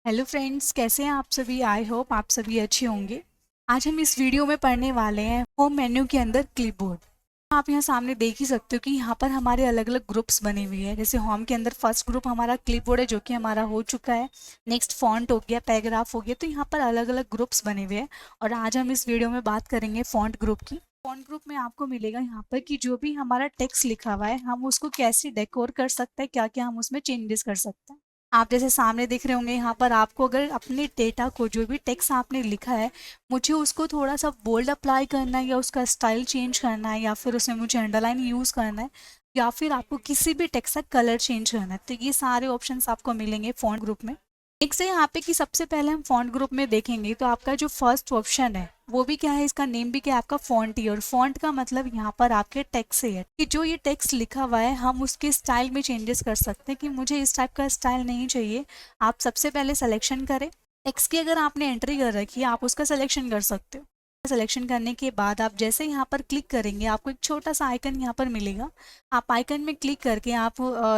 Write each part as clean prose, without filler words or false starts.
Hello friends, कैसे हैं आप सभी। आई होप आप सभी अच्छे होंगे। आज हम इस वीडियो में पढ़ने वाले हैं होम मेन्यू के अंदर क्लिपबोर्ड। आप यहाँ सामने देख ही सकते हो कि यहाँ पर हमारे अलग अलग ग्रुप्स बने हुए हैं। जैसे होम के अंदर फर्स्ट ग्रुप हमारा क्लिपबोर्ड है, जो कि हमारा हो चुका है। नेक्स्ट फॉन्ट हो गया, पैराग्राफ हो गया। तो यहाँ पर अलग अलग ग्रुप्स बने हुए हैं और आज हम इस वीडियो में बात करेंगे फॉन्ट ग्रुप की। फॉन्ट ग्रुप में आपको मिलेगा यहाँ पर कि जो भी हमारा टेक्स्ट लिखा हुआ है हम उसको कैसे डेकोर कर सकते हैं, क्या क्या हम उसमें चेंजेस कर सकते हैं। आप जैसे सामने दिख रहे होंगे यहाँ पर आपको अगर अपने डेटा को जो भी टेक्स्ट आपने लिखा है मुझे उसको थोड़ा सा बोल्ड अप्लाई करना है या उसका स्टाइल चेंज करना है या फिर उसमें मुझे अंडरलाइन यूज़ करना है या फिर आपको किसी भी टेक्स्ट का कलर चेंज करना है, तो ये सारे ऑप्शंस आपको मिलेंगे फ़ॉन्ट ग्रुप में। एक से यहाँ पे कि सबसे पहले हम फॉन्ट ग्रुप में देखेंगे तो आपका जो फर्स्ट ऑप्शन है वो भी क्या है, इसका नेम भी क्या है आपका फॉन्ट ही। और फॉन्ट का मतलब यहाँ पर आपके टेक्स्ट से है कि जो ये टेक्स्ट लिखा हुआ है हम उसके स्टाइल में चेंजेस कर सकते हैं कि मुझे इस टाइप का स्टाइल नहीं चाहिए। आप सबसे पहले सिलेक्शन करें। टेक्स्ट की अगर आपने एंट्री कर रखी है आप उसका सिलेक्शन कर सकते हो। सिलेक्शन करने के बाद आप जैसे यहाँ पर क्लिक करेंगे आपको एक छोटा सा आइकन यहाँ पर मिलेगा। आप आइकन में क्लिक करके आप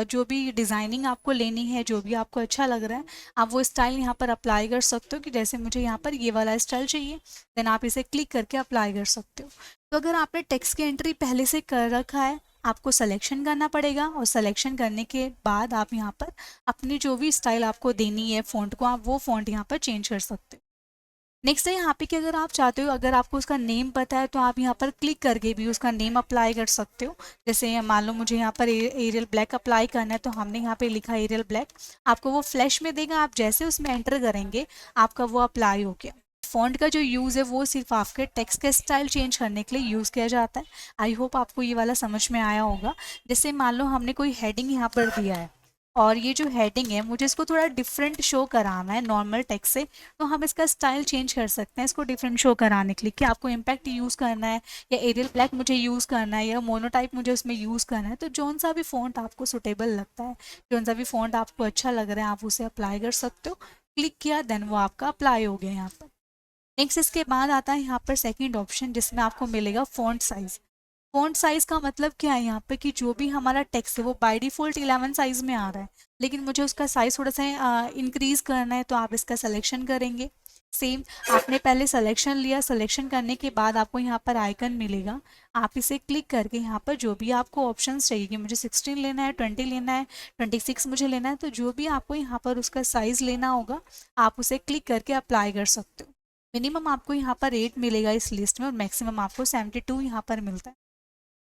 जो भी डिज़ाइनिंग आपको लेनी है, जो भी आपको अच्छा लग रहा है, आप वो स्टाइल यहाँ पर अप्लाई कर सकते हो कि जैसे मुझे यहाँ पर ये वाला स्टाइल चाहिए, देन आप इसे क्लिक करके अप्लाई कर सकते हो। तो अगर आपने टेक्स्ट की एंट्री पहले से कर रखा है आपको सिलेक्शन करना पड़ेगा और सिलेक्शन करने के बाद आप यहाँ पर अपनी जो भी स्टाइल आपको देनी है फ़ॉन्ट को, आप वो फ़ॉन्ट यहाँ पर चेंज कर सकते हो। नेक्स्ट है यहाँ पे कि अगर आप चाहते हो, अगर आपको उसका नेम पता है तो आप यहाँ पर क्लिक करके भी उसका नेम अप्लाई कर सकते हो। जैसे मान लो मुझे यहाँ पर एरियल ब्लैक अप्लाई करना है तो हमने यहाँ पे लिखा एरियल ब्लैक, आपको वो फ्लैश में देगा। आप जैसे उसमें एंटर करेंगे आपका वो अप्लाई हो गया। फॉन्ट का जो यूज़ है वो सिर्फ आपके टेक्स्ट का स्टाइल चेंज करने के लिए यूज़ किया जाता है। आई होप आपको ये वाला समझ में आया होगा। जैसे मान लो हमने कोई हेडिंग यहाँ पर दिया है और ये जो हेडिंग है मुझे इसको थोड़ा डिफरेंट शो कराना है नॉर्मल टेक्स्ट से, तो हम इसका स्टाइल चेंज कर सकते हैं इसको डिफरेंट शो कराने के लिए कि आपको इम्पैक्ट यूज़ करना है या एरियल ब्लैक मुझे यूज़ करना है या मोनोटाइप मुझे उसमें यूज़ करना है। तो जौन सा भी फ़ॉन्ट आपको सुटेबल लगता है, जौन सा भी फ़ॉन्ट आपको अच्छा लग रहा है आप उसे अप्लाई कर सकते हो। क्लिक किया देन वो आपका अप्लाई हो गया यहाँ पर। नेक्स्ट इसके बाद आता है यहाँ पर सेकेंड ऑप्शन जिसमें आपको मिलेगा फ़ॉन्ट साइज़। फ़ॉन्ट साइज़ का मतलब क्या है यहाँ पे कि जो भी हमारा टेक्स्ट है वो बाय डिफ़ॉल्ट 11 साइज़ में आ रहा है, लेकिन मुझे उसका साइज़ थोड़ा सा इंक्रीज़ करना है तो आप इसका सिलेक्शन करेंगे। सेम आपने पहले सिलेक्शन लिया, सिलेक्शन करने के बाद आपको यहाँ पर आइकन मिलेगा। आप इसे क्लिक करके यहाँ पर जो भी आपको ऑप्शंस चाहिए कि मुझे 16 लेना है, 20 लेना है, 26 मुझे लेना है, तो जो भी आपको यहाँ पर उसका साइज़ लेना होगा आप उसे क्लिक करके अप्लाई कर सकते हो। मिनिमम आपको यहाँ पर 8 मिलेगा इस लिस्ट में और मैक्सिमम आपको 72 यहाँ पर मिलता है।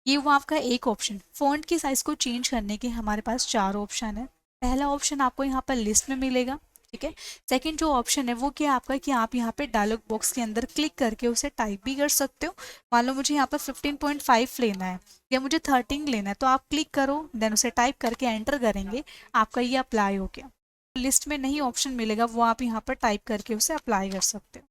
ये हुआ आपका एक ऑप्शन। फ़ॉन्ट की साइज़ को चेंज करने के हमारे पास चार ऑप्शन है। पहला ऑप्शन आपको यहाँ पर लिस्ट में मिलेगा, ठीक है। सेकंड जो ऑप्शन है वो क्या है आपका कि आप यहाँ पे डायलॉग बॉक्स के अंदर क्लिक करके उसे टाइप भी कर सकते हो। मान लो मुझे यहाँ पर 15.5 लेना है या मुझे 13 लेना है तो आप क्लिक करो देन उसे टाइप करके एंटर करेंगे, आपका ये अप्लाई हो गया। लिस्ट में नहीं ऑप्शन मिलेगा वो आप यहाँ पर टाइप करके उसे अप्लाई कर सकते हो।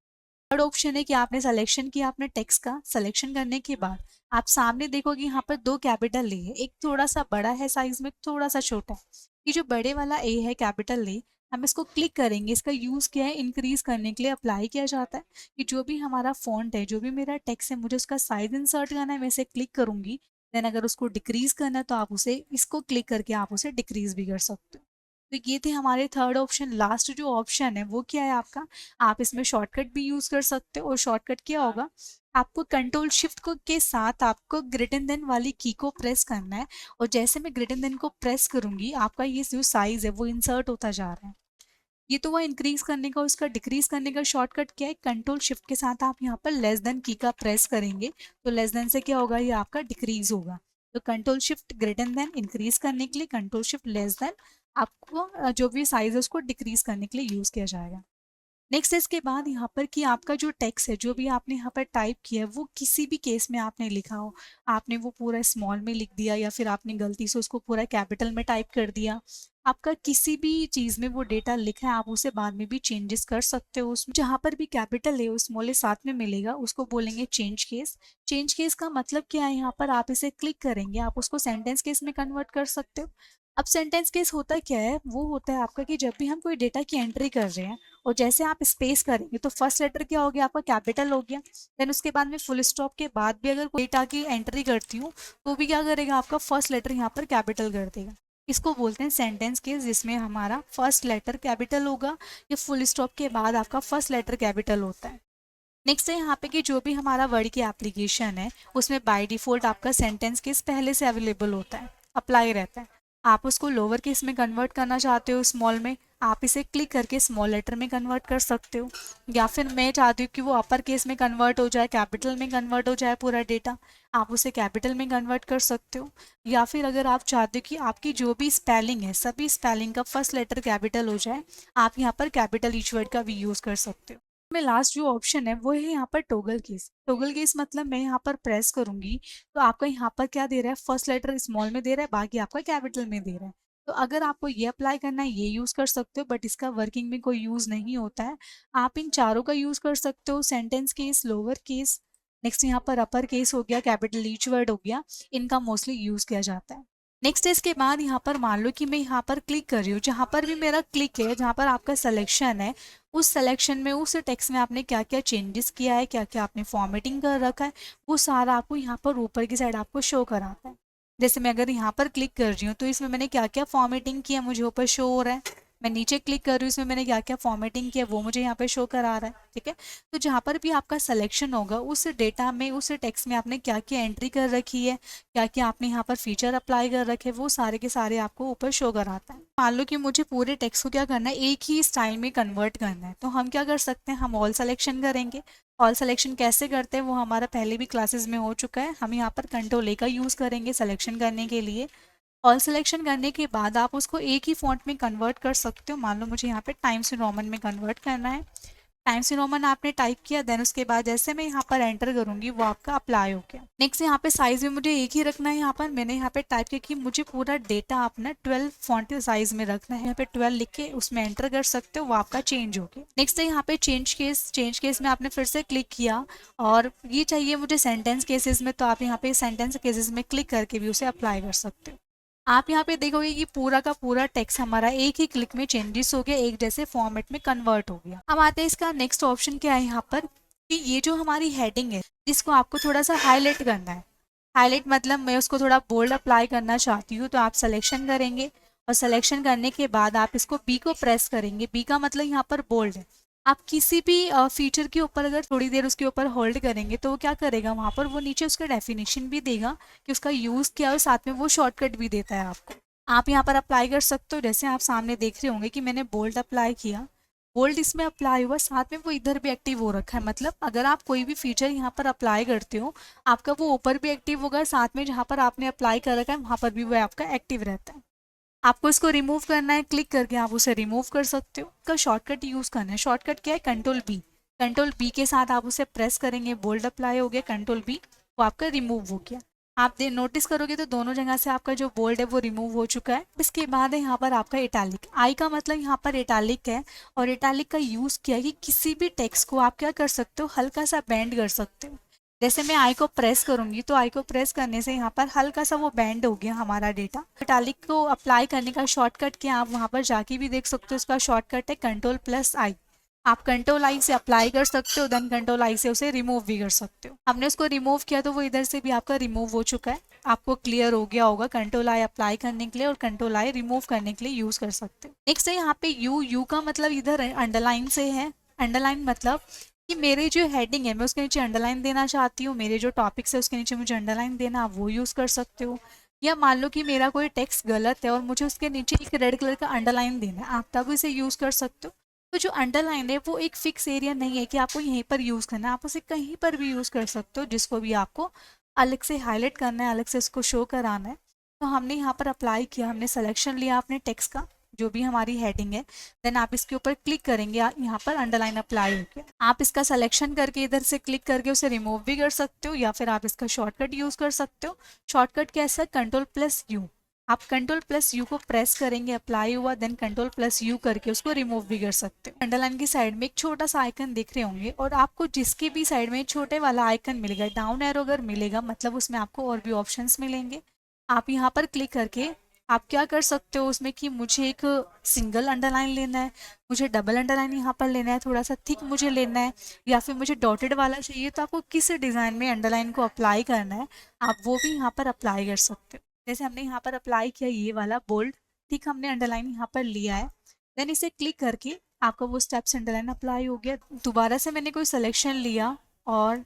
थर्ड ऑप्शन है कि आपने सिलेक्शन किया अपने टेक्स्ट का, सिलेक्शन करने के बाद आप सामने देखोगे यहाँ पर दो कैपिटल ए है, एक थोड़ा सा बड़ा है साइज में, थोड़ा सा छोटा है। ये जो बड़े वाला ए है कैपिटल ए, हम इसको क्लिक करेंगे। इसका यूज़ क्या है, इंक्रीज करने के लिए अप्लाई किया जाता है कि जो भी हमारा फॉन्ट है, जो भी मेरा टेक्स्ट है, मुझे उसका साइज इंसर्ट करना है, मैं इसे क्लिक करूंगी। देन अगर उसको डिक्रीज करना है तो आप उसे इसको क्लिक करके आप उसे डिक्रीज भी कर सकते हो। तो ये थे हमारे थर्ड ऑप्शन। लास्ट जो ऑप्शन है वो क्या है आपका, आप इसमें शॉर्टकट भी यूज़ कर सकते हो। और शॉर्टकट क्या होगा, आपको कंट्रोल शिफ्ट को के साथ आपको ग्रेटर देन वाली की को प्रेस करना है और जैसे मैं ग्रेटर देन को प्रेस करूंगी आपका ये जो साइज है वो इंसर्ट होता जा रहा है। ये तो वो इंक्रीज करने का, उसका डिक्रीज करने का शॉर्टकट क्या है, कंट्रोल शिफ्ट के साथ आप यहाँ पर लेस देन की का प्रेस करेंगे तो लेस देन से क्या होगा, ये आपका डिक्रीज होगा। तो control shift greater than increase करने के लिए, कंट्रोल शिफ्ट लेस देन आपको जो भी साइज है उसको डिक्रीज करने के लिए यूज किया जाएगा। नेक्स्ट इसके बाद यहाँ पर कि आपका जो टेक्स्ट है जो भी आपने यहाँ पर टाइप किया है वो किसी भी केस में आपने लिखा हो, आपने वो पूरा स्मॉल में लिख दिया या फिर आपने गलती से उसको पूरा कैपिटल में टाइप कर दिया, आपका किसी भी चीज़ में वो डेटा लिखा है आप उसे बाद में भी चेंजेस कर सकते हो। उसमें जहाँ पर भी कैपिटल है वो स्मॉल साथ में मिलेगा, उसको बोलेंगे चेंज केस। चेंज केस का मतलब क्या है, यहाँ पर आप इसे क्लिक करेंगे आप उसको सेंटेंस केस में कन्वर्ट कर सकते हो। अब सेंटेंस केस होता क्या है, वो होता है आपका कि जब भी हम कोई डेटा की एंट्री कर रहे हैं और जैसे आप स्पेस करेंगे तो फर्स्ट लेटर क्या हो गया आपका, कैपिटल हो गया। देन उसके बाद में फुल स्टॉप के बाद भी अगर कोई डेटा की एंट्री करती हूँ तो भी क्या करेगा, आपका फर्स्ट लेटर यहाँ पर कैपिटल कर देगा। इसको बोलते हैं सेंटेंस केस, जिसमें हमारा फर्स्ट लेटर कैपिटल होगा या फुल स्टॉप के बाद आपका फर्स्ट लेटर कैपिटल होता है। नेक्स्ट है यहाँ पे कि जो भी हमारा वर्ड की एप्लीकेशन है उसमें बाय डिफॉल्ट आपका सेंटेंस केस पहले से अवेलेबल होता है, अप्लाई रहता है। आप उसको लोअर केस में कन्वर्ट करना चाहते हो स्मॉल में, आप इसे क्लिक करके स्मॉल लेटर में कन्वर्ट कर सकते हो, या फिर मैं चाहती हूँ कि वो अपर केस में कन्वर्ट हो जाए, कैपिटल में कन्वर्ट हो जाए पूरा डेटा, आप उसे कैपिटल में कन्वर्ट कर सकते हो। या फिर अगर आप चाहते हो कि आपकी जो भी स्पेलिंग है सभी स्पेलिंग का फर्स्ट लेटर कैपिटल हो जाए, आप यहाँ पर कैपिटल ईच वर्ड का भी यूज़ कर सकते हो। में लास्ट जो ऑप्शन है वो है यहाँ पर टोगल केस। टोगल केस मतलब मैं यहाँ पर प्रेस करूंगी तो आपका यहाँ पर क्या दे रहा है, फर्स्ट लेटर स्मॉल में दे रहा है, बाकी आपका कैपिटल में दे रहा है। तो अगर आपको ये अप्लाई करना है ये यूज कर सकते हो, बट इसका वर्किंग में कोई यूज नहीं होता है। आप इन चारों का यूज कर सकते हो, sentence case, lower case, next यहाँ पर अपर केस हो गया, कैपिटल ईच वर्ड हो गया, इनका मोस्टली यूज किया जाता है। नेक्स्ट इसके बाद यहाँ पर मान लो कि मैं यहाँ पर क्लिक कर रही हूँ, जहाँ पर भी मेरा क्लिक है, जहाँ पर आपका सिलेक्शन है, उस सिलेक्शन में उस टेक्स्ट में आपने क्या क्या चेंजेस किया है, क्या क्या आपने फॉर्मेटिंग कर रखा है, वो सारा आपको यहाँ पर ऊपर की साइड आपको शो कराता है। जैसे मैं अगर यहाँ पर क्लिक कर रही हूँ तो इसमें मैंने क्या क्या फॉर्मेटिंग किया मुझे ऊपर शो हो रहा है। मैं नीचे क्लिक कर रही हूँ, इसमें मैंने क्या क्या फॉर्मेटिंग किया वो मुझे यहाँ पे शो करा रहा है। ठीक है, तो जहाँ पर भी आपका सिलेक्शन होगा उस डेटा में, उस टेक्स्ट में आपने क्या क्या एंट्री कर रखी है, क्या क्या आपने यहाँ पर फीचर अप्लाई कर रखे, वो सारे के सारे आपको ऊपर शो कराता है। मान लो कि मुझे पूरे टेक्स्ट को क्या करना है, एक ही स्टाइल में कन्वर्ट करना है, तो हम क्या कर सकते हैं, हम ऑल सिलेक्शन करेंगे। ऑल सिलेक्शन कैसे करते हैं वो हमारा पहले भी क्लासेस में हो चुका है। हम यहाँ पर कंट्रोल ए का यूज़ करेंगे सिलेक्शन करने के लिए। ऑल सिलेक्शन करने के बाद आप उसको एक ही फॉन्ट में कन्वर्ट कर सकते हो। मान लो मुझे यहाँ पे टाइम्स न्यू रोमन में कन्वर्ट करना है, टाइम्स न्यू रोमन आपने टाइप किया, देन उसके बाद जैसे मैं यहाँ पर एंटर करूंगी वो आपका अप्लाई हो गया। नेक्स्ट यहाँ पे साइज में मुझे एक ही रखना है, यहाँ पर मैंने यहाँ पे टाइप किया कि मुझे पूरा डेटा अपना 12 फॉन्ट साइज में रखना है, यहाँ पे 12 लिख के उसमें एंटर कर सकते हो, वो आपका चेंज हो गया। नेक्स्ट है यहाँ पे चेंज केस में आपने फिर से क्लिक किया और ये चाहिए मुझे सेंटेंस केसेस में, तो आप यहाँ पे सेंटेंस केसेस में क्लिक करके भी उसे अप्लाई कर सकते हो। आप यहाँ पे देखोगे कि पूरा का पूरा टेक्स्ट हमारा एक ही क्लिक में चेंजेस हो गया, एक जैसे फॉर्मेट में कन्वर्ट हो गया। अब आते हैं इसका नेक्स्ट ऑप्शन क्या है यहाँ पर, कि ये जो हमारी हेडिंग है जिसको आपको थोड़ा सा हाईलाइट करना है, हाईलाइट मतलब मैं उसको थोड़ा बोल्ड अप्लाई करना चाहती हूँ, तो आप सिलेक्शन करेंगे और सिलेक्शन करने के बाद आप इसको बी को प्रेस करेंगे। बी का मतलब यहाँ पर बोल्ड है। आप किसी भी फीचर के ऊपर अगर थोड़ी देर उसके ऊपर होल्ड करेंगे तो वो क्या करेगा, वहाँ पर वो नीचे उसका डेफिनेशन भी देगा कि उसका यूज़ क्या है, और साथ में वो शॉर्टकट भी देता है आपको। आप यहाँ पर अप्लाई कर सकते हो, जैसे आप सामने देख रहे होंगे कि मैंने बोल्ड अप्लाई किया, बोल्ड इसमें अप्लाई हुआ, साथ में वो इधर भी एक्टिव हो रखा है। मतलब अगर आप कोई भी फीचर यहाँ पर अप्लाई करते हो आपका वो ऊपर भी एक्टिव होगा, साथ में जहाँ पर आपने अप्लाई कर रखा है वहाँ पर भी वो आपका एक्टिव रहता है। आपको इसको रिमूव करना है, क्लिक करके आप उसे रिमूव कर सकते हो। इसका शॉर्टकट यूज करना है, शॉर्टकट क्या है, कंट्रोल बी। कंट्रोल बी के साथ आप उसे प्रेस करेंगे, बोल्ड अप्लाई हो गया, कंट्रोल बी, वो आपका रिमूव हो गया। आप नोटिस करोगे तो दोनों जगह से आपका जो बोल्ड है वो रिमूव हो चुका है। इसके बाद है यहाँ पर आपका इटैलिक। आई का मतलब यहाँ पर इटैलिक है, और इटैलिक का यूज किया कि किसी भी टेक्स्ट को आप क्या कर सकते हो, हल्का सा बेंड कर सकते हो। जैसे मैं आई को प्रेस करूंगी तो आई को प्रेस करने से यहाँ पर हल्का सा वो बैंड हो गया हमारा डेटा। इटैलिक को अप्लाई करने का शॉर्टकट क्या, आप वहाँ पर जाके भी देख सकते हो, उसका शॉर्टकट है कंट्रोल प्लस आई। आप कंट्रोल आई से अप्लाई कर सकते हो, देन कंट्रोल आई से उसे रिमूव भी कर सकते हो। हमने उसको रिमूव किया तो वो इधर से भी आपका रिमूव हो चुका है, आपको क्लियर हो गया होगा। कंट्रोल आई अप्लाई करने के लिए और कंट्रोल आई रिमूव करने के लिए यूज कर सकते हो। नेक्स्ट है यहाँ पे यू का मतलब इधर अंडरलाइन से है। अंडरलाइन मतलब कि मेरी जो हेडिंग है मैं उसके नीचे अंडरलाइन देना चाहती हूँ, मेरे जो टॉपिक्स है उसके नीचे मुझे अंडरलाइन देना, आप वो यूज़ कर सकते हो। या मान लो कि मेरा कोई टेक्स्ट गलत है और मुझे उसके नीचे एक रेड कलर का अंडरलाइन देना है, आप तब इसे यूज़ कर सकते हो। तो जो अंडरलाइन है वो एक फिक्स एरिया नहीं है कि आपको यहीं पर यूज़ करना है, आप उसे कहीं पर भी यूज़ कर सकते हो, जिसको भी आपको अलग से हाईलाइट करना है, अलग से उसको शो कराना है। तो हमने यहाँ पर अप्लाई किया, हमने सिलेक्शन लिया अपने टेक्स्ट का, जो भी हमारी हेडिंग है, देन आप इसके ऊपर क्लिक करेंगे, यहाँ पर अंडरलाइन अप्लाई हो गया। आप इसका सिलेक्शन करके इधर से क्लिक करके उसे रिमूव भी कर सकते हो, या फिर आप इसका शॉर्टकट यूज कर सकते हो। शॉर्टकट कैसा, कंट्रोल प्लस यू। आप कंट्रोल प्लस यू को प्रेस करेंगे, अप्लाई हुआ, देन कंट्रोल प्लस यू करके उसको रिमूव भी कर सकते हो। अंडरलाइन की साइड में एक छोटा सा आइकन दिख रहे होंगे, और आपको जिसकी भी साइड में छोटे वाला आइकन मिलेगा, डाउन एरो अगर मिलेगा मतलब उसमें आपको और भी ऑप्शंस मिलेंगे। आप यहाँ पर क्लिक करके आप क्या कर सकते हो उसमें, कि मुझे एक सिंगल अंडरलाइन लेना है, मुझे डबल अंडरलाइन यहाँ पर लेना है, थोड़ा सा थिक मुझे लेना है, या फिर मुझे डॉटेड वाला चाहिए, तो आपको किस डिज़ाइन में अंडरलाइन को अप्लाई करना है आप वो भी यहाँ पर अप्लाई कर सकते हो। जैसे हमने यहाँ पर अप्लाई किया ये वाला बोल्ड, ठीक हमने अंडरलाइन यहाँ पर लिया है, देन इसे क्लिक करके आपका वो स्टेप्स अंडरलाइन अप्लाई हो गया। दोबारा से मैंने कोई सिलेक्शन लिया और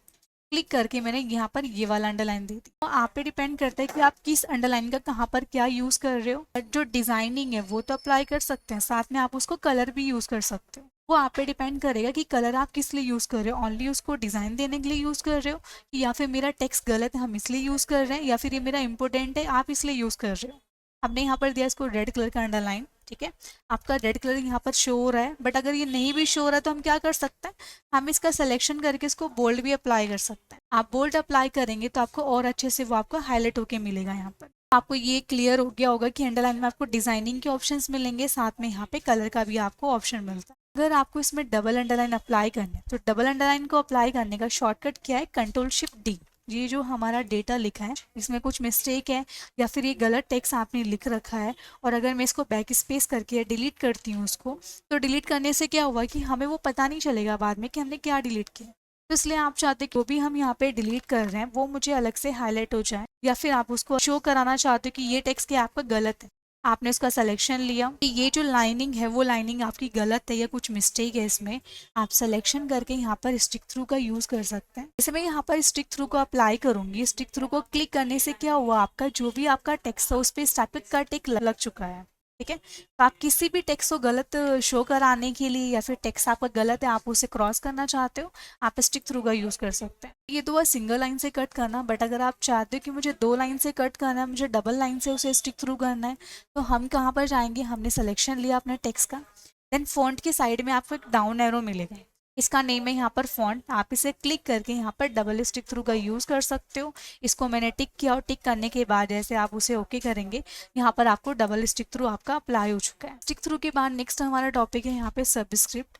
क्लिक करके मैंने यहाँ पर ये वाला अंडरलाइन दे दी। तो आप पे डिपेंड करता है कि आप किस अंडरलाइन का कहाँ पर क्या यूज़ कर रहे हो। जो डिजाइनिंग है वो तो अप्लाई कर सकते हैं, साथ में आप उसको कलर भी यूज़ कर सकते हो। वो आप पे डिपेंड करेगा कि कलर आप किस लिए यूज़ कर रहे हो, ओनली उसको डिज़ाइन देने के लिए यूज़ कर रहे हो, या फिर मेरा टेक्स्ट गलत है हम इसलिए यूज़ कर रहे हैं, या फिर ये मेरा इंपॉर्टेंट है आप इसलिए यूज़ कर रहे हो। हमने यहाँ पर दिया इसको रेड कलर का अंडरलाइन, ठीक है, आपका रेड कलर यहाँ पर शो हो रहा है, बट अगर ये नहीं भी शो हो रहा है तो हम क्या कर सकते हैं, हम इसका सिलेक्शन करके इसको बोल्ड भी अप्लाई कर सकते हैं। आप बोल्ड अप्लाई करेंगे तो आपको और अच्छे से वो आपको हाईलाइट होके मिलेगा। यहाँ पर आपको ये क्लियर हो गया होगा कि अंडरलाइन में आपको डिजाइनिंग के ऑप्शंस मिलेंगे, साथ में यहाँ पे कलर का भी आपको ऑप्शन मिलता है। अगर आपको इसमें डबल अंडरलाइन अप्लाई करना है तो डबल अंडरलाइन को अप्लाई करने का शॉर्टकट क्या है, कंट्रोल-शिफ्ट-D। ये जो हमारा डेटा लिखा है इसमें कुछ मिस्टेक है या फिर ये गलत टेक्स्ट आपने लिख रखा है, और अगर मैं इसको बैक स्पेस करके डिलीट करती हूँ उसको, तो डिलीट करने से क्या हुआ कि हमें वो पता नहीं चलेगा बाद में कि हमने क्या डिलीट किया। तो इसलिए आप चाहते हैं जो भी हम यहाँ पे डिलीट कर रहे हैं वो मुझे अलग से हाईलाइट हो जाए, या फिर आप उसको शो कराना चाहते हो कि ये टेक्स्ट क्या आपका गलत है। आपने उसका सिलेक्शन लिया कि ये जो लाइनिंग है वो लाइनिंग आपकी गलत है या कुछ मिस्टेक है इसमें, आप सिलेक्शन करके यहाँ पर स्टिक थ्रू का यूज कर सकते हैं। जैसे मैं यहाँ पर स्टिक थ्रू को अप्लाई करूंगी, स्टिक थ्रू को क्लिक करने से क्या हुआ, आपका जो भी आपका टेक्स्ट है उस पर स्टैटिक का टिक लग चुका है, ठीक है। तो आप किसी भी टेक्स्ट को गलत शो कराने के लिए, या फिर टेक्स्ट आपका गलत है आप उसे क्रॉस करना चाहते हो, आप स्टिक थ्रू का यूज कर सकते हैं। ये तो हुआ सिंगल लाइन से कट करना, बट अगर आप चाहते हो कि मुझे 2 लाइन से कट करना है, मुझे डबल लाइन से उसे स्टिक थ्रू करना है, तो हम कहाँ पर जाएंगे, हमने सिलेक्शन लिया अपने टेक्स्ट का, देन फॉन्ट के साइड में आपको एक डाउन एरो मिलेगा, इसका नेम है यहाँ पर फॉन्ट, आप इसे क्लिक करके यहाँ पर डबल स्टिक थ्रू का यूज कर सकते हो। इसको मैंने टिक किया और टिक करने के बाद जैसे आप उसे ओके करेंगे, यहाँ पर आपको डबल स्टिक थ्रू आपका अप्लाई हो चुका है। स्टिक थ्रू के बाद नेक्स्ट हमारा टॉपिक है यहाँ पे सबस्क्रिप्ट।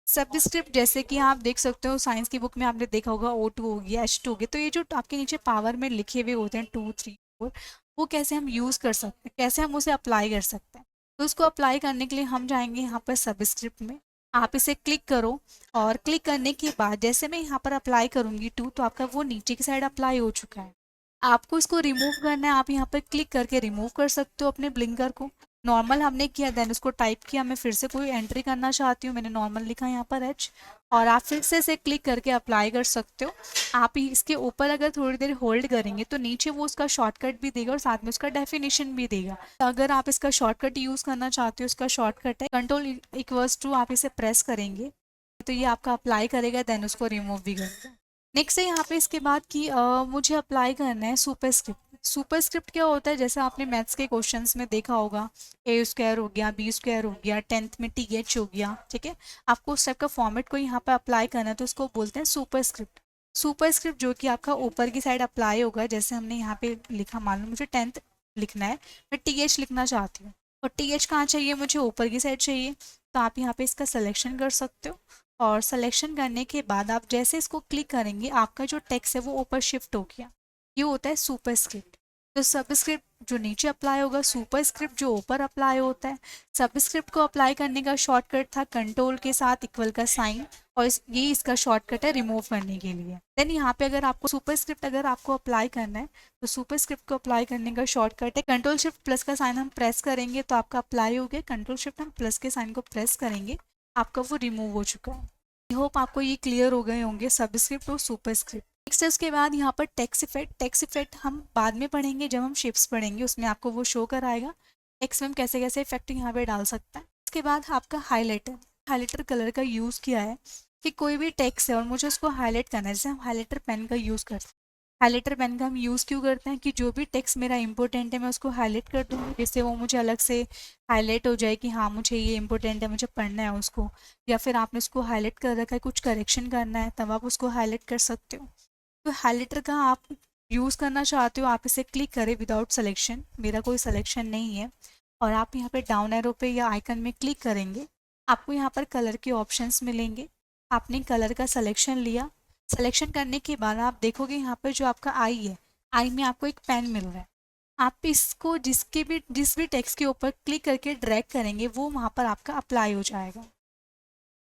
सबस्क्रिप्ट जैसे कि आप देख सकते हो साइंस की बुक में आपने देखा होगा O2 हो गया, H2 हो गया, तो ये जो आपके नीचे पावर में लिखे हुए होते हैं 2 3 4, वो कैसे हम यूज कर सकते हैं, कैसे हम उसे अप्लाई कर सकते हैं। तो उसको अप्लाई करने के लिए हम जाएंगे यहाँ पर सबस्क्रिप्ट में, आप इसे क्लिक करो, और क्लिक करने के बाद जैसे मैं यहाँ पर अप्लाई करूंगी 2, तो आपका वो नीचे की साइड अप्लाई हो चुका है। आपको इसको रिमूव करना है, आप यहाँ पर क्लिक करके रिमूव कर सकते हो अपने ब्लिंकर को। नॉर्मल हमने किया, देन उसको टाइप किया, मैं फिर से कोई एंट्री करना चाहती हूँ, मैंने नॉर्मल लिखा यहाँ पर H, और आप फिर से इसे क्लिक करके अप्लाई कर सकते हो। आप इसके ऊपर अगर थोड़ी देर होल्ड करेंगे तो नीचे वो उसका शॉर्टकट भी देगा और साथ में उसका डेफिनेशन भी देगा। तो अगर आप इसका शॉर्टकट यूज़ करना चाहते हो, उसका शॉर्टकट है Ctrl+2, आप इसे प्रेस करेंगे तो ये आपका अप्लाई करेगा, देन उसको रिमूव भी करेगा। नेक्स्ट है यहाँ पे इसके बाद कि मुझे अप्लाई करना है सुपरस्क्रिप्ट। सुपरस्क्रिप्ट क्या होता है, जैसे आपने मैथ्स के क्वेश्चंस में देखा होगा, A² हो गया, B² हो गया, 10th में TH हो गया, ठीक है। आपको उस टाइप का फॉर्मेट को यहाँ पे अप्लाई करना है तो उसको बोलते हैं सुपरस्क्रिप्ट। सुपरस्क्रिप्ट जो कि आपका ऊपर की साइड अप्लाई होगा, जैसे हमने यहाँ पे लिखा, मान लो मुझे 10th लिखना है, मैं TH लिखना चाहती हूँ, और TH कहाँ चाहिए, मुझे ऊपर की साइड चाहिए, तो आप यहाँ पे इसका सिलेक्शन कर सकते हो, और सिलेक्शन करने के बाद आप जैसे इसको क्लिक करेंगे आपका जो टेक्स्ट है वो ऊपर शिफ्ट हो गया, ये होता है सुपरस्क्रिप्ट। तो सबस्क्रिप्ट जो नीचे अप्लाई होगा, सुपरस्क्रिप्ट जो ऊपर अप्लाई होता है। सबस्क्रिप्ट को अप्लाई करने का शॉर्टकट था कंट्रोल के साथ इक्वल का साइन, और ये इसका शॉर्टकट है रिमूव करने के लिए। देन यहाँ पे अगर आपको सुपरस्क्रिप्ट अगर आपको अप्लाई करना है तो सुपरस्क्रिप्ट को अप्लाई करने का शॉर्टकट है Ctrl+Shift+ का साइन हम प्रेस करेंगे तो आपका अप्लाई हो गया, Ctrl+Shift हम प्लस के साइन को प्रेस करेंगे, आपका वो रिमूव हो चुका है। आई होप आपको ये क्लियर हो गए होंगे सबस्क्रिप्ट और सुपरस्क्रिप्ट। नेक्स्ट इसके बाद यहाँ पर टेक्स्ट इफेक्ट। टेक्स्ट इफेक्ट हम बाद में पढ़ेंगे, जब हम शेप्स पढ़ेंगे उसमें आपको वो शो कराएगा टेक्स्ट में हम कैसे कैसे इफेक्ट यहाँ पे डाल सकते हैं। इसके बाद आपका हाईलाइटर। हाईलाइटर कलर का यूज़ किया है कि कोई भी टेक्स्ट है और मुझे उसको हाईलाइट करना है, जैसे हम हाईलाइटर पेन का यूज़ करते हैं। हाईलाइटर पेन का हम यूज़ क्यों करते हैं कि जो भी टेक्स्ट मेरा इंपॉर्टेंट है मैं उसको हाईलाइट कर दूँगी, जिससे वो मुझे अलग से हाईलाइट हो जाए कि हाँ मुझे ये इंपॉर्टेंट है, मुझे पढ़ना है उसको। या फिर आपने उसको हाईलाइट कर रखा है, कुछ करेक्शन करना है, तब आप उसको हाईलाइट कर सकते हो। तो हाईलाइटर का आप यूज़ करना चाहते हो, आप इसे क्लिक करें विदाउट सिलेक्शन, मेरा कोई सिलेक्शन नहीं है, और आप यहाँ पे डाउन एरो पे या आइकन में क्लिक करेंगे, आपको यहाँ पर कलर के ऑप्शंस मिलेंगे। आपने कलर का सिलेक्शन लिया, सिलेक्शन करने के बाद आप देखोगे यहाँ पर जो आपका आई है, आई में आपको एक पेन मिल रहा है। आप इसको जिस भी टेक्स्ट के ऊपर क्लिक करके ड्रैग करेंगे वो वहाँ पर आपका अप्लाई हो जाएगा।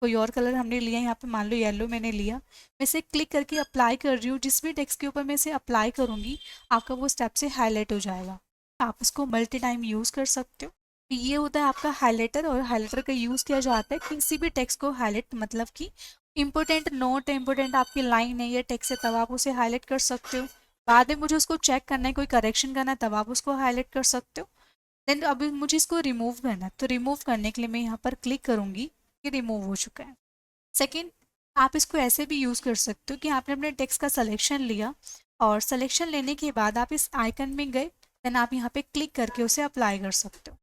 कोई और कलर हमने लिया, यहाँ पे मान लो येलो मैंने लिया, मैं इसे क्लिक करके अप्लाई कर रही हूँ, जिस भी टेक्स्ट के ऊपर मैं इसे अप्लाई करूँगी आपका वो स्टेप से हाईलाइट हो जाएगा। आप इसको मल्टी टाइम यूज़ कर सकते हो। ये होता है आपका हाइलाइटर, और हाइलाइटर का यूज़ किया जाता है किसी भी टेक्स्ट को हाईलाइट, मतलब कि इंपॉर्टेंट नोट, इंपॉर्टेंट आपकी लाइन है या टेक्स्ट है, तब आप उसे हाईलाइट कर सकते हो। बाद में मुझे उसको चेक करना है, कोई करेक्शन करना है, तब आप उसको हाईलाइट कर सकते हो। देन अभी मुझे इसको रिमूव करना है, तो रिमूव करने के लिए मैं यहाँ पर क्लिक करूँगी कि रिमूव हो चुका है। सेकेंड, आप इसको ऐसे भी यूज़ कर सकते हो कि आपने अपने टेक्स्ट का सिलेक्शन लिया, और सिलेक्शन लेने के बाद आप इस आइकन में गए, देन आप यहाँ पे क्लिक करके उसे अप्लाई कर सकते हो।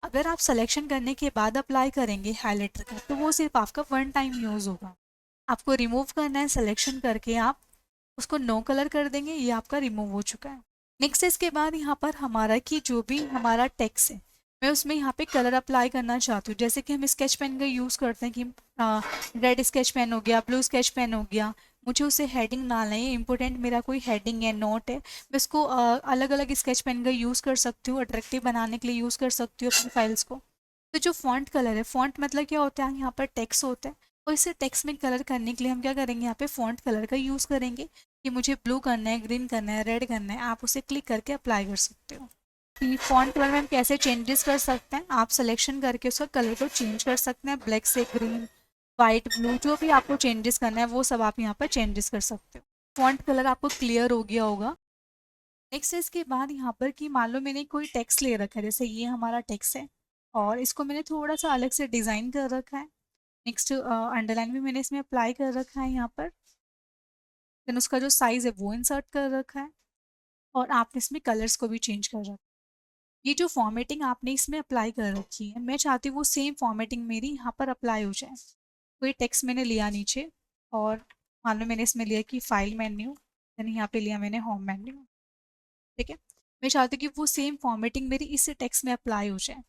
अगर आप सिलेक्शन करने के बाद अप्लाई करेंगे हाइलाइटर का, तो वो सिर्फ आपका वन टाइम यूज़ होगा। आपको रिमूव करना है, सिलेक्शन करके आप उसको नो कलर कर देंगे, ये आपका रिमूव हो चुका है। नेक्स्ट इसके बाद यहाँ पर हमारा कि जो भी हमारा टेक्स्ट है, मैं उसमें यहाँ पे कलर अप्लाई करना चाहती हूँ। जैसे कि हम स्केच पेन का यूज़ करते हैं कि रेड स्केच पेन हो गया, ब्लू स्केच पेन हो गया, मुझे उसे हेडिंग डालना है, इंपॉर्टेंट मेरा कोई हेडिंग है, नोट है, मैं इसको अलग अलग स्केच पेन का यूज़ कर सकती हूँ, अट्रैक्टिव बनाने के लिए यूज़ कर सकती हूँ अपनी फाइल्स को। तो जो फॉन्ट कलर है, फॉन्ट मतलब क्या होता है, यहाँ पर टेक्स्ट होता है, और इसे टेक्स्ट में कलर करने के लिए हम क्या करेंगे, यहाँ पे फॉन्ट कलर का यूज़ करेंगे कि मुझे ब्लू करना है, ग्रीन करना है, रेड करना है, आप उसे क्लिक करके अप्लाई कर सकते हो। कि फॉन्ट कलर में हम कैसे चेंजेस कर सकते हैं, आप सिलेक्शन करके उसका कलर को चेंज कर सकते हैं, ब्लैक से ग्रीन, वाइट, ब्लू, जो भी आपको चेंजेस करना है वो सब आप यहाँ पर चेंजेस कर सकते हो। फॉन्ट कलर आपको क्लियर हो गया होगा। नेक्स्ट इसके बाद यहाँ पर कि मान लो मैंने कोई टेक्स्ट ले रखा है, जैसे ये हमारा टेक्स्ट है और इसको मैंने थोड़ा सा अलग से डिज़ाइन कर रखा है। नेक्स्ट अंडरलाइन भी मैंने इसमें अप्लाई कर रखा है यहाँ पर। देन उसका जो साइज़ है वो इंसर्ट कर रखा है, और आपने इसमें कलर्स को भी चेंज कर रखा है। ये जो फॉर्मेटिंग आपने इसमें अप्लाई कर रखी है, मैं चाहती हूँ वो सेम फॉर्मेटिंग मेरी यहाँ पर अप्लाई हो जाए। कोई टेक्स्ट मैंने लिया नीचे, और मान लो मैंने इसमें लिया कि फाइल मेन्यू, देन यहाँ पे लिया मैंने होम मेन्यू, ठीक है। मैं चाहती हूँ कि वो सेम फॉर्मेटिंग मेरी इस टेक्स्ट में अप्लाई हो जाए।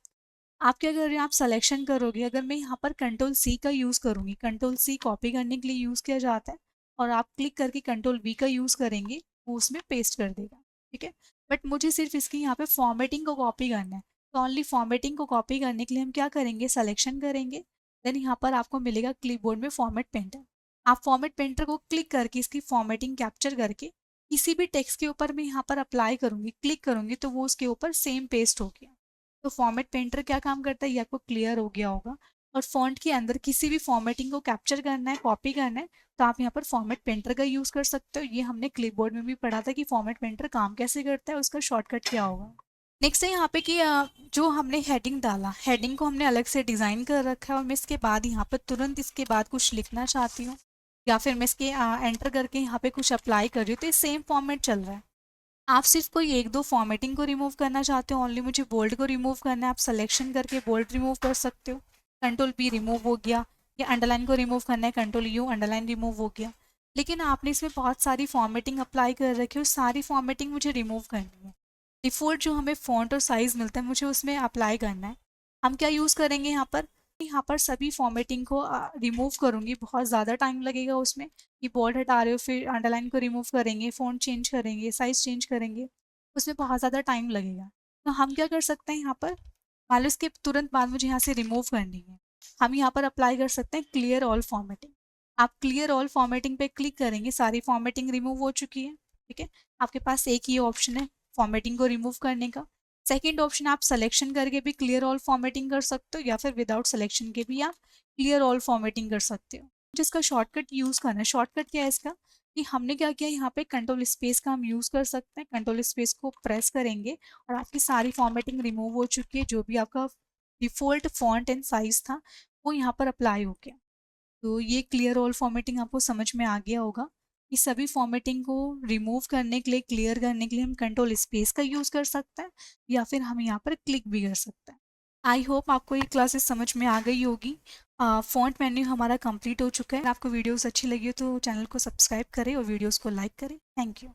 आप क्या कर रहे हैं, आप सिलेक्शन करोगे, अगर मैं यहाँ पर कंट्रोल सी का यूज़ करूँगी, कंट्रोल सी कॉपी करने के लिए यूज़ किया जाता है, और आप क्लिक करके कंट्रोल वी का यूज़ करेंगे, वो उसमें पेस्ट कर देगा, ठीक है। बट मुझे सिर्फ इसकी यहाँ पे फॉर्मेटिंग को कॉपी करना है, तो ओनली फॉर्मेटिंग को कॉपी करने के लिए हम क्या करेंगे, सिलेक्शन करेंगे, देन यहाँ पर आपको मिलेगा क्लिपबोर्ड में फॉर्मेट पेंटर। आप फॉर्मेट पेंटर को क्लिक करके इसकी फॉर्मेटिंग कैप्चर करके किसी भी टेक्स्ट के ऊपर मैं यहाँ पर अप्लाई करूँगी, क्लिक करूँगी, तो वो उसके ऊपर सेम पेस्ट हो गया। तो फॉर्मेट पेंटर क्या काम करता है, ये आपको क्लियर हो गया होगा। और फॉन्ट के अंदर किसी भी फॉर्मेटिंग को कैप्चर करना है, कॉपी करना है, तो आप यहाँ पर फॉर्मेट पेंटर का यूज़ कर सकते हो। ये हमने क्लिपबोर्ड में भी पढ़ा था कि फॉर्मेट पेंटर काम कैसे करता है, उसका शॉर्टकट क्या होगा। नेक्स्ट है यहाँ पे कि जो हमने हेडिंग डाला, हेडिंग को हमने अलग से डिज़ाइन कर रखा है, और मैं इसके बाद यहाँ पर तुरंत इसके बाद कुछ लिखना चाहती हूँ, या फिर मैं इसके एंटर करके यहाँ पे कुछ अप्लाई कर रही हूँ, तो ये सेम फॉर्मेट चल रहा है। आप सिर्फ कोई एक दो फॉर्मेटिंग को रिमूव करना चाहते हो, ओनली मुझे बोल्ड को रिमूव करना है, आप सिलेक्शन करके बोल्ड रिमूव कर सकते हो, कंट्रोल पी रिमूव हो गया। या अंडरलाइन को रिमूव करना है, कंट्रोल यू, अंडरलाइन रिमूव हो गया। लेकिन आपने इसमें बहुत सारी फॉर्मेटिंग अप्लाई कर रखी है, उस सारी फॉर्मेटिंग मुझे रिमूव करनी है। डिफ़ॉल्ट जो हमें फ़ॉन्ट और साइज़ मिलता है, मुझे उसमें अप्लाई करना है। हम क्या यूज़ करेंगे यहाँ पर सभी फॉर्मेटिंग को रिमूव करूँगी, बहुत ज़्यादा टाइम लगेगा उसमें, कि बोल्ड हटा रहे हो, फिर अंडरलाइन को रिमूव करेंगे, फ़ॉन्ट चेंज करेंगे, साइज़ चेंज करेंगे, उसमें बहुत ज़्यादा टाइम लगेगा। तो हम क्या कर सकते हैं, यहाँ पर मान लो इसके तुरंत बाद मुझे यहाँ से रिमूव करनी है, हम यहाँ पर अप्लाई कर सकते हैं क्लियर ऑल फॉर्मेटिंग। आप क्लियर ऑल फॉर्मेटिंग पे क्लिक करेंगे, सारी फॉर्मेटिंग रिमूव हो चुकी है, ठीक है। आपके पास एक ही ऑप्शन है फॉर्मेटिंग को रिमूव करने का। सेकेंड ऑप्शन, आप सिलेक्शन करके भी क्लियर ऑल फॉर्मेटिंग कर सकते हो, या फिर विदाउट सिलेक्शन के भी आप क्लियर ऑल फॉर्मेटिंग कर सकते हो। जिसका शॉर्टकट यूज़ करना है, शॉर्टकट क्या है इसका, कि हमने क्या किया, यहाँ पे कंट्रोल स्पेस का हम यूज़ कर सकते हैं, कंट्रोल स्पेस को प्रेस करेंगे और आपकी सारी फॉर्मेटिंग रिमूव हो चुकी है। जो भी आपका डिफ़ॉल्ट फॉन्ट एंड साइज़ था वो यहाँ पर अप्लाई हो गया। तो ये क्लियर ऑल फॉर्मेटिंग आपको समझ में आ गया होगा कि सभी फॉर्मेटिंग को रिमूव करने के लिए, क्लियर करने के लिए हम कंट्रोल स्पेस का यूज़ कर सकते हैं, या फिर हम यहाँ पर क्लिक भी कर सकते हैं। आई होप आपको ये क्लासेस समझ में आ गई होगी। फॉन्ट मेन्यू हमारा कंप्लीट हो चुका है। आपको वीडियोस अच्छी लगी हो तो चैनल को सब्सक्राइब करें और वीडियोस को लाइक करें। Thank you.